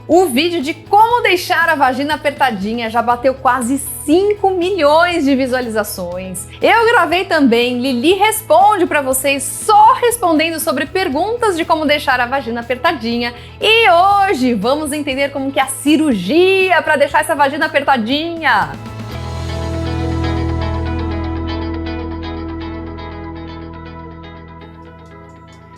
O vídeo de como deixar a vagina apertadinha já bateu quase 5 milhões de visualizações. Eu gravei também Lili Responde para vocês, só respondendo sobre perguntas de como deixar a vagina apertadinha. E hoje vamos entender como que é a cirurgia para deixar essa vagina apertadinha.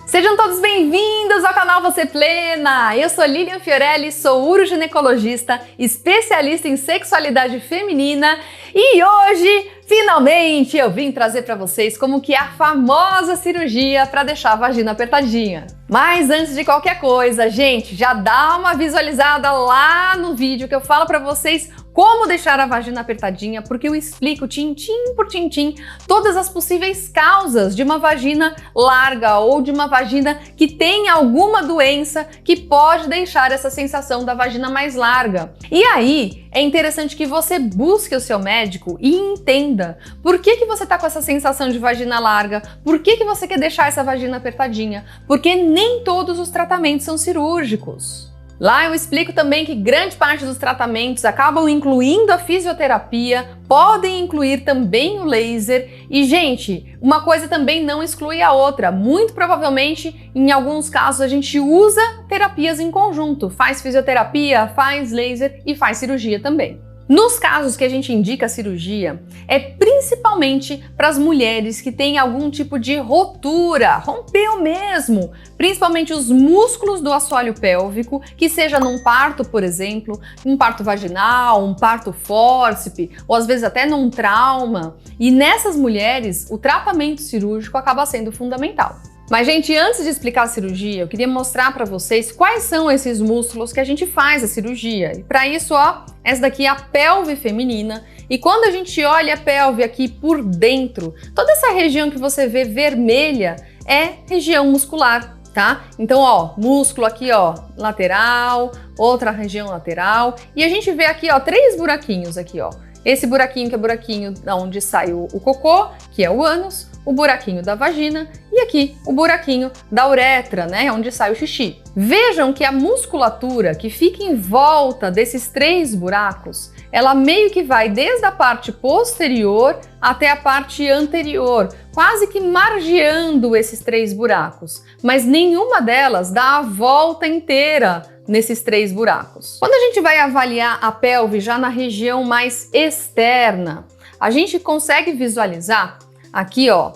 Sejam todos bem-vindos ao canal Você Plena! Eu sou Lilian Fiorelli, sou uroginecologista, especialista em sexualidade feminina e hoje, finalmente, eu vim trazer para vocês como que é a famosa cirurgia para deixar a vagina apertadinha. Mas antes de qualquer coisa, gente, já dá uma visualizada lá no vídeo que eu falo para vocês como deixar a vagina apertadinha, porque eu explico tintim por tintim todas as possíveis causas de uma vagina larga ou de uma vagina que tem alguma doença que pode deixar essa sensação da vagina mais larga. E aí é interessante que você busque o seu médico e entenda por que você está com essa sensação de vagina larga, por que você quer deixar essa vagina apertadinha, porque nem todos os tratamentos são cirúrgicos. Lá eu explico também que grande parte dos tratamentos acabam incluindo a fisioterapia, podem incluir também o laser e, gente, uma coisa também não exclui a outra. Muito provavelmente, em alguns casos, a gente usa terapias em conjunto, faz fisioterapia, faz laser e faz cirurgia também. Nos casos que a gente indica a cirurgia, é principalmente para as mulheres que têm algum tipo de rotura, rompeu mesmo, principalmente os músculos do assoalho pélvico, que seja num parto, por exemplo, um parto vaginal, um parto fórceps, ou às vezes até num trauma. E nessas mulheres, o tratamento cirúrgico acaba sendo fundamental. Mas, gente, antes de explicar a cirurgia, eu queria mostrar para vocês quais são esses músculos que a gente faz a cirurgia. E para isso, ó, essa daqui é a pelve feminina. E quando a gente olha a pelve aqui por dentro, toda essa região que você vê vermelha é região muscular, tá? Então, ó, músculo aqui, ó, lateral, outra região lateral. E a gente vê aqui, ó, 3 buraquinhos aqui, ó. Esse buraquinho que é buraquinho onde sai o cocô, que é o ânus, o buraquinho da vagina e aqui o buraquinho da uretra, né, onde sai o xixi. Vejam que a musculatura que fica em volta desses 3 buracos, ela meio que vai desde a parte posterior até a parte anterior, quase que margeando esses 3 buracos, mas nenhuma delas dá a volta inteira nesses 3 buracos. Quando a gente vai avaliar a pelve já na região mais externa, a gente consegue visualizar aqui, ó,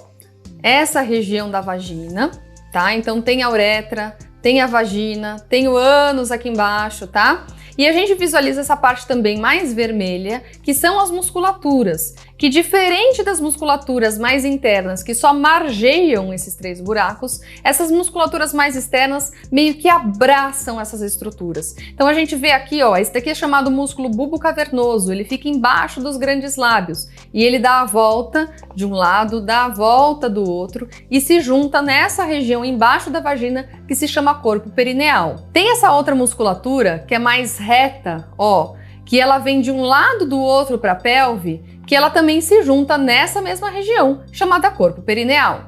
essa região da vagina, tá? Então tem a uretra, tem a vagina, tem o ânus aqui embaixo, tá? E a gente visualiza essa parte também mais vermelha, que são as musculaturas, que diferente das musculaturas mais internas, que só margeiam esses 3 buracos, essas musculaturas mais externas meio que abraçam essas estruturas. Então a gente vê aqui, ó, esse daqui é chamado músculo bulbo cavernoso, ele fica embaixo dos grandes lábios e ele dá a volta de um lado, dá a volta do outro e se junta nessa região embaixo da vagina que se chama corpo perineal. Tem essa outra musculatura que é mais reta, ó, que ela vem de um lado do outro para a pelve, que ela também se junta nessa mesma região, chamada corpo perineal.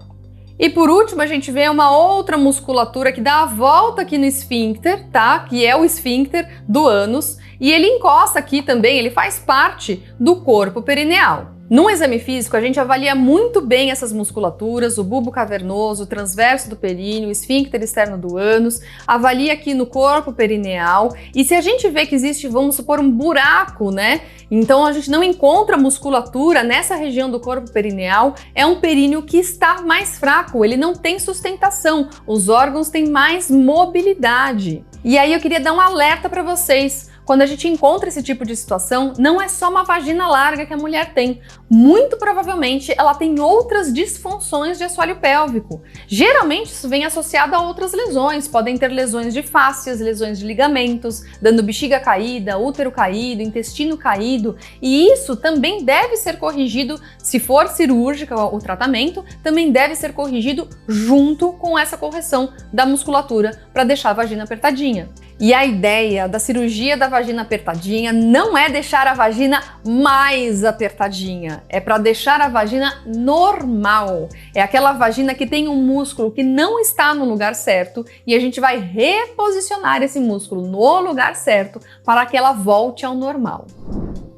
E por último, a gente vê uma outra musculatura que dá a volta aqui no esfíncter, tá? Que é o esfíncter do ânus, e ele encosta aqui também, ele faz parte do corpo perineal. Num exame físico, a gente avalia muito bem essas musculaturas, o bulbo cavernoso, o transverso do períneo, o esfíncter externo do ânus, avalia aqui no corpo perineal e se a gente vê que existe, vamos supor, um buraco, né? Então a gente não encontra musculatura nessa região do corpo perineal, é um períneo que está mais fraco, ele não tem sustentação, os órgãos têm mais mobilidade. E aí eu queria dar um alerta para vocês. Quando a gente encontra esse tipo de situação, não é só uma vagina larga que a mulher tem. Muito provavelmente ela tem outras disfunções de assoalho pélvico. Geralmente isso vem associado a outras lesões. Podem ter lesões de fáscias, lesões de ligamentos, dando bexiga caída, útero caído, intestino caído. E isso também deve ser corrigido, se for cirúrgica o tratamento, também deve ser corrigido junto com essa correção da musculatura para deixar a vagina apertadinha. E a ideia da cirurgia da vagina apertadinha não é deixar a vagina mais apertadinha, é para deixar a vagina normal. É aquela vagina que tem um músculo que não está no lugar certo e a gente vai reposicionar esse músculo no lugar certo para que ela volte ao normal.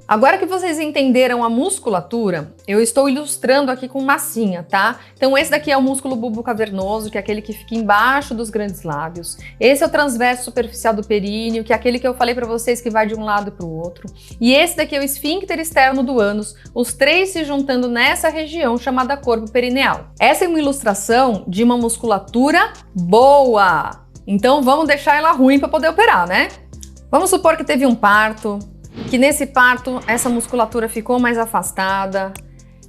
Agora que vocês entenderam a musculatura, eu estou ilustrando aqui com massinha, tá? Então esse daqui é o músculo bulbo cavernoso, que é aquele que fica embaixo dos grandes lábios. Esse é o transverso superficial do períneo, que é aquele que eu falei para vocês que vai de um lado para o outro. E esse daqui é o esfíncter externo do ânus, os três se juntando nessa região chamada corpo perineal. Essa é uma ilustração de uma musculatura boa. Então vamos deixar ela ruim para poder operar, né? Vamos supor que teve um parto, que nesse parto essa musculatura ficou mais afastada,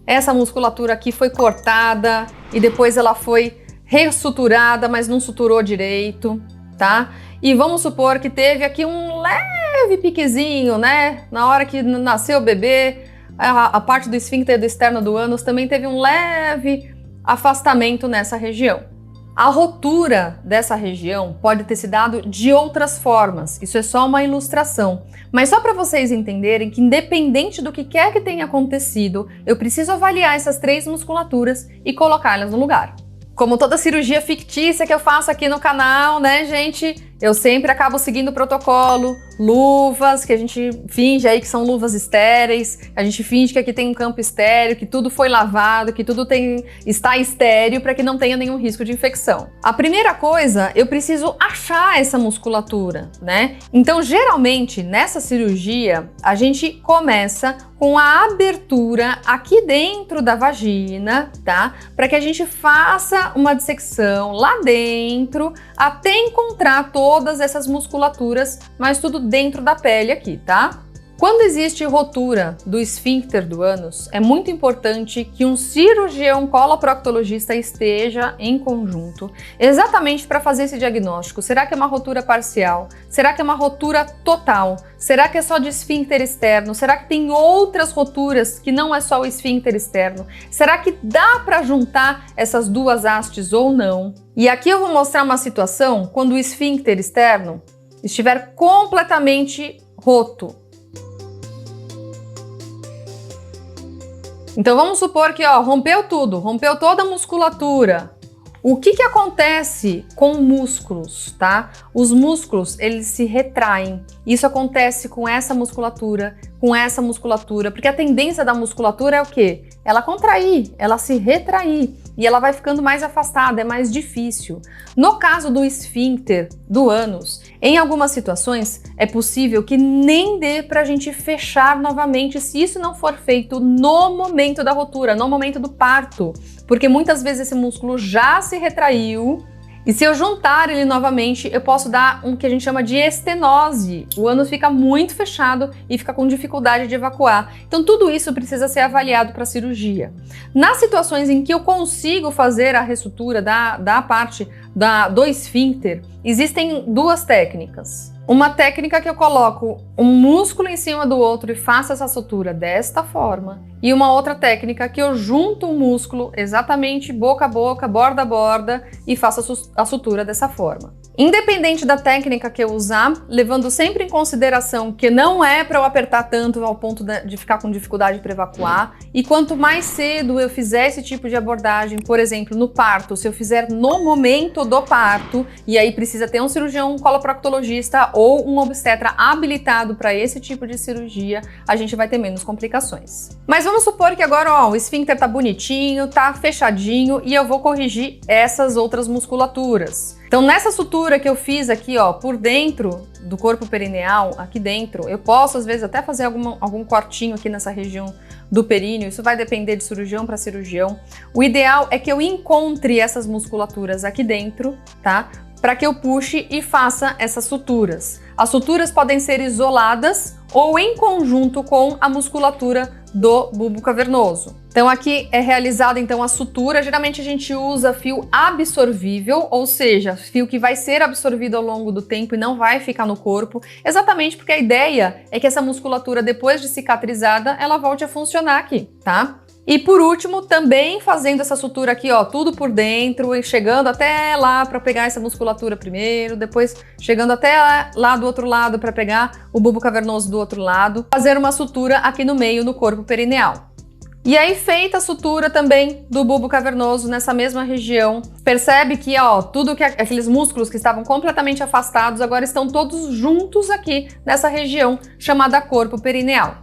essa musculatura aqui foi cortada e depois ela foi ressuturada, mas não suturou direito, tá? E vamos supor que teve aqui um leve piquezinho, né? Na hora que nasceu o bebê, a parte do esfíncter externo do ânus também teve um leve afastamento nessa região. A rotura dessa região pode ter se dado de outras formas, isso é só uma ilustração. Mas só para vocês entenderem que independente do que quer que tenha acontecido, eu preciso avaliar essas três musculaturas e colocá-las no lugar. Como toda cirurgia fictícia que eu faço aqui no canal, né, gente? Eu sempre acabo seguindo o protocolo, luvas, que a gente finge aí que são luvas estéreis, a gente finge que aqui tem um campo estéreo, que tudo foi lavado, que tudo está estéreo para que não tenha nenhum risco de infecção. A primeira coisa, eu preciso achar essa musculatura, né? Então, geralmente, nessa cirurgia, a gente começa com a abertura aqui dentro da vagina, tá? Para que a gente faça uma dissecção lá dentro até encontrar todas essas musculaturas, mas tudo dentro da pele aqui, tá? Quando existe rotura do esfíncter do ânus, é muito importante que um cirurgião coloproctologista esteja em conjunto, exatamente para fazer esse diagnóstico. Será que é uma rotura parcial? Será que é uma rotura total? Será que é só de esfíncter externo? Será que tem outras roturas que não é só o esfíncter externo? Será que dá para juntar essas duas hastes ou não? E aqui eu vou mostrar uma situação quando o esfíncter externo estiver completamente roto. Então vamos supor que rompeu tudo, rompeu toda a musculatura. O que acontece com músculos, tá? Os músculos, eles se retraem. Isso acontece com essa musculatura, porque a tendência da musculatura é o quê? Ela contrair, ela se retrair e ela vai ficando mais afastada, é mais difícil. No caso do esfíncter do ânus, em algumas situações é possível que nem dê pra gente fechar novamente se isso não for feito no momento da rotura, no momento do parto, porque muitas vezes esse músculo já se retraiu. E se eu juntar ele novamente, eu posso dar um que a gente chama de estenose. O ânus fica muito fechado e fica com dificuldade de evacuar. Então tudo isso precisa ser avaliado para a cirurgia. Nas situações em que eu consigo fazer a ressutura da parte do esfíncter, existem duas técnicas. Uma técnica que eu coloco um músculo em cima do outro e faço essa sutura desta forma. E uma outra técnica que eu junto o músculo exatamente boca a boca, borda a borda e faço a sutura dessa forma. Independente da técnica que eu usar, levando sempre em consideração que não é para eu apertar tanto ao ponto de ficar com dificuldade para evacuar, e quanto mais cedo eu fizer esse tipo de abordagem, por exemplo, no parto, se eu fizer no momento do parto, e aí precisa ter um cirurgião coloproctologista ou um obstetra habilitado para esse tipo de cirurgia, a gente vai ter menos complicações. Mas vamos supor que agora o esfíncter tá bonitinho, tá fechadinho e eu vou corrigir essas outras musculaturas. Então nessa sutura que eu fiz aqui, por dentro do corpo perineal, aqui dentro, eu posso às vezes até fazer algum cortinho aqui nessa região do períneo, isso vai depender de cirurgião para cirurgião. O ideal é que eu encontre essas musculaturas aqui dentro, tá? Para que eu puxe e faça essas suturas. As suturas podem ser isoladas ou em conjunto com a musculatura do bulbo cavernoso. Então aqui é realizada então a sutura, geralmente a gente usa fio absorvível, ou seja, fio que vai ser absorvido ao longo do tempo e não vai ficar no corpo, exatamente porque a ideia é que essa musculatura, depois de cicatrizada, ela volte a funcionar aqui, tá? E por último, também fazendo essa sutura aqui, tudo por dentro e chegando até lá para pegar essa musculatura primeiro, depois chegando até lá do outro lado para pegar o bulbo cavernoso do outro lado, fazer uma sutura aqui no meio no corpo perineal. E aí, feita a sutura também do bulbo cavernoso nessa mesma região, percebe que, ó, tudo que aqueles músculos que estavam completamente afastados agora estão todos juntos aqui nessa região chamada corpo perineal.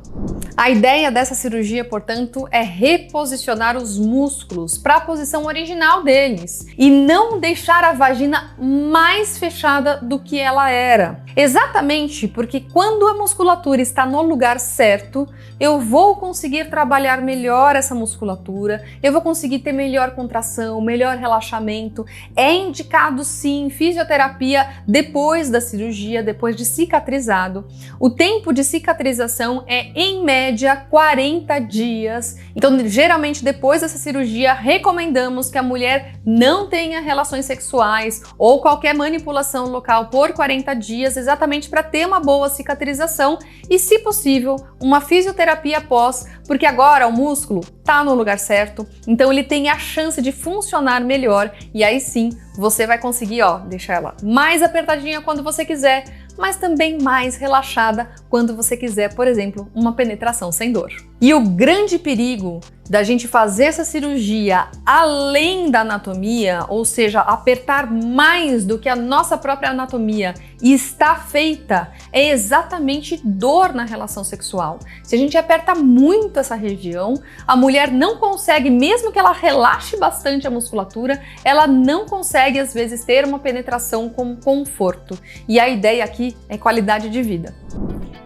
A ideia dessa cirurgia, portanto, é reposicionar os músculos para a posição original deles e não deixar a vagina mais fechada do que ela era. Exatamente porque quando a musculatura está no lugar certo, eu vou conseguir trabalhar melhor essa musculatura, eu vou conseguir ter melhor contração, melhor relaxamento. É indicado sim fisioterapia depois da cirurgia, depois de cicatrizado. O tempo de cicatrização é em média 40 dias. Então, geralmente depois dessa cirurgia, recomendamos que a mulher não tenha relações sexuais ou qualquer manipulação local por 40 dias, exatamente para ter uma boa cicatrização e, se possível, uma fisioterapia após, porque agora o músculo tá no lugar certo, então ele tem a chance de funcionar melhor e aí sim você vai conseguir, ó, deixar ela mais apertadinha quando você quiser, mas também mais relaxada quando você quiser, por exemplo, uma penetração sem dor. E o grande perigo da gente fazer essa cirurgia além da anatomia, ou seja, apertar mais do que a nossa própria anatomia está feita, é exatamente dor na relação sexual. Se a gente aperta muito essa região, a mulher não consegue, mesmo que ela relaxe bastante a musculatura, ela não consegue às vezes ter uma penetração com conforto. E a ideia aqui é qualidade de vida.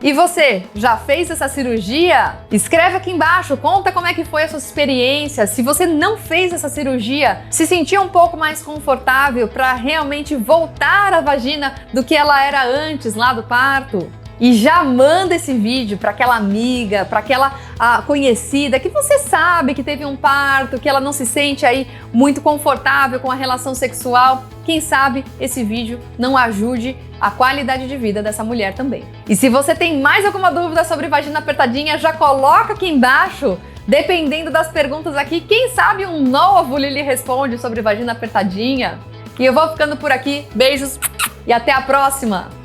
E você, já fez essa cirurgia? Escreve aqui embaixo, conta como é que foi a sua experiência. Se você não fez essa cirurgia, se sentiu um pouco mais confortável para realmente voltar a vagina do que ela era antes lá do parto? E já manda esse vídeo para aquela amiga, para aquela conhecida que você sabe que teve um parto, que ela não se sente aí muito confortável com a relação sexual. Quem sabe esse vídeo não ajude a qualidade de vida dessa mulher também. E se você tem mais alguma dúvida sobre vagina apertadinha, já coloca aqui embaixo. Dependendo das perguntas aqui, quem sabe um novo Lili Responde sobre vagina apertadinha. E eu vou ficando por aqui. Beijos e até a próxima!